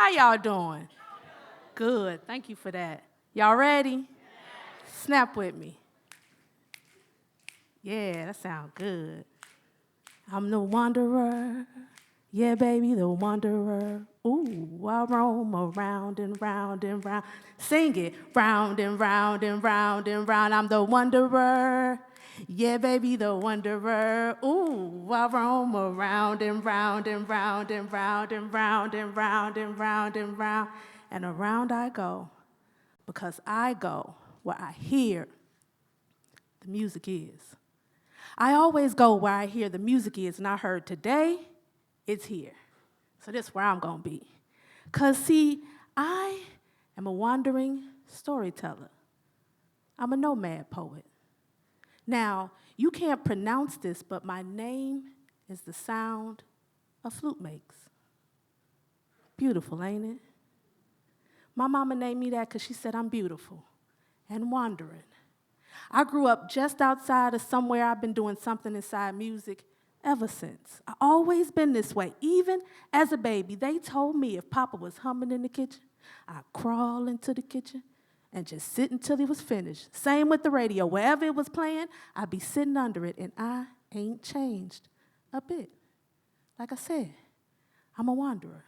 How y'all doing? Good. Thank you for that. Y'all ready? Snap with me. Yeah, that sounds good. I'm the wanderer. Yeah, baby, the wanderer. Ooh, I roam around and round and round. Sing it. Round and round and round and round. I'm the wanderer. Yeah, baby, the wanderer. Ooh, I roam around and round and round and round and round and round and round and round. And around I go, because I go where I hear the music is. I always go where I hear the music is, and I heard today, it's here. So this is where I'm going to be. Because, see, I am a wandering storyteller. I'm a nomad poet. Now, you can't pronounce this, but my name is the sound a flute makes. Beautiful, ain't it? My mama named me that because she said I'm beautiful and wandering. I grew up just outside of somewhere. I've been doing something inside music ever since. I've always been this way. Even as a baby, they told me if Papa was humming in the kitchen, I'd crawl into the kitchen and just sit until he was finished. Same with the radio. Wherever it was playing, I'd be sitting under it, and I ain't changed a bit. Like I said, I'm a wanderer.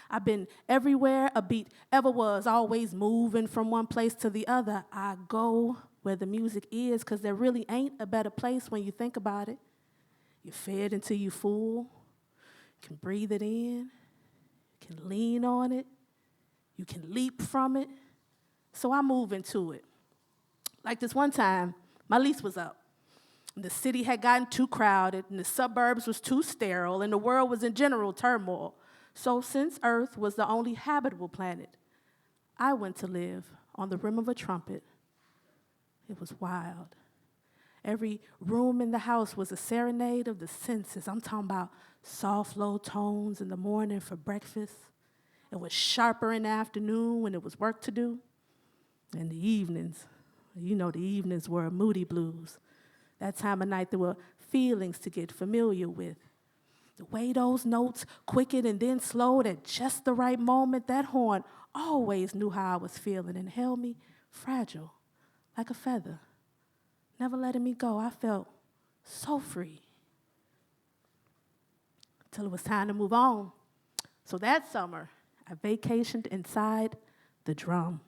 I've been everywhere a beat ever was, always moving from one place to the other. I go where the music is, because there really ain't a better place when you think about it. You're fed until you're full. You can breathe it in. You can lean on it. You can leap from it. So I move into it. Like this one time, my lease was up. The city had gotten too crowded, and the suburbs was too sterile, and the world was in general turmoil. So since Earth was the only habitable planet, I went to live on the rim of a trumpet. It was wild. Every room in the house was a serenade of the senses. I'm talking about soft, low tones in the morning for breakfast. It was sharper in the afternoon when it was work to do. And the evenings, you know, the evenings were moody blues. That time of night, there were feelings to get familiar with. The way those notes quickened and then slowed at just the right moment, that horn always knew how I was feeling and held me fragile, like a feather, never letting me go. I felt so free till it was time to move on. So that summer, I vacationed inside the drum.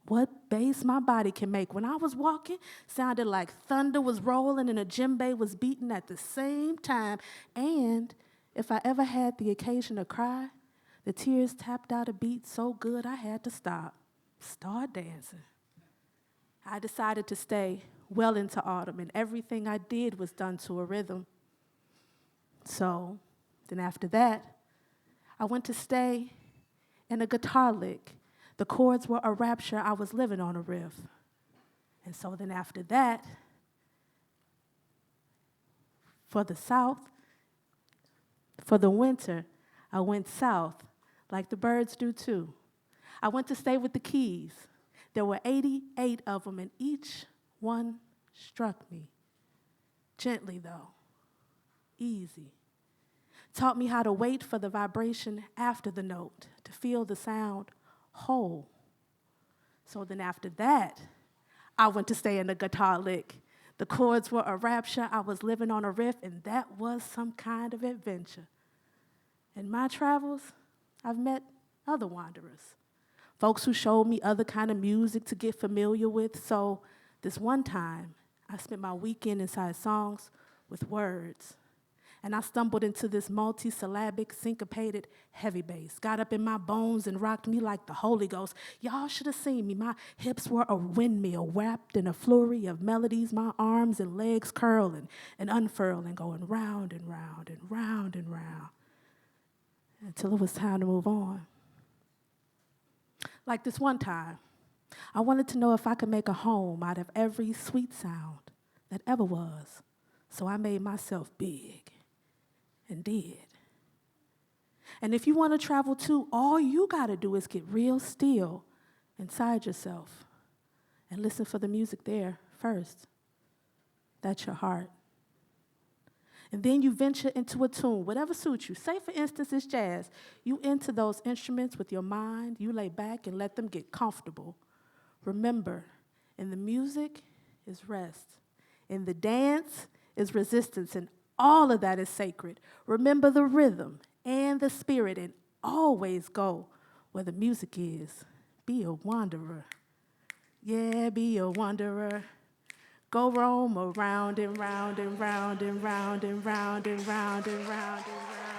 What bass my body can make. When I was walking, sounded like thunder was rolling and a djembe was beating at the same time. And if I ever had the occasion to cry, the tears tapped out a beat so good I had to start dancing. I decided to stay well into autumn, and everything I did was done to a rhythm. So then after that, I went to stay in a guitar lick. The chords were a rapture. I was living on a riff. And so then after that, for the South, for the winter, I went south, like the birds do too. I went to stay with the Keys. There were 88 of them, and each one struck me. Gently, though. Easy. Taught me how to wait for the vibration after the note, to feel the sound whole. So then after that, I went to stay in the guitar lick. The chords were a rapture. I was living on a riff, and that was some kind of adventure. In my travels, I've met other wanderers, folks who showed me other kind of music to get familiar with. So this one time, I spent my weekend inside songs with words. And I stumbled into this multi-syllabic, syncopated heavy bass. Got up in my bones and rocked me like the Holy Ghost. Y'all should have seen me. My hips were a windmill, wrapped in a flurry of melodies. My arms and legs curling and unfurling, going round and round and round and round, until it was time to move on. Like this one time, I wanted to know if I could make a home out of every sweet sound that ever was. So I made myself big. And did. And if you want to travel too, all you got to do is get real still inside yourself and listen for the music there first. That's your heart. And then you venture into a tune, whatever suits you. Say, for instance, it's jazz. You enter those instruments with your mind. You lay back and let them get comfortable. Remember, in the music is rest. In the dance is resistance, and all of that is sacred. Remember the rhythm and the spirit, and always go where the music is. Be a wanderer. Yeah, be a wanderer. Go roam around and round and round and round and round and round and round and round.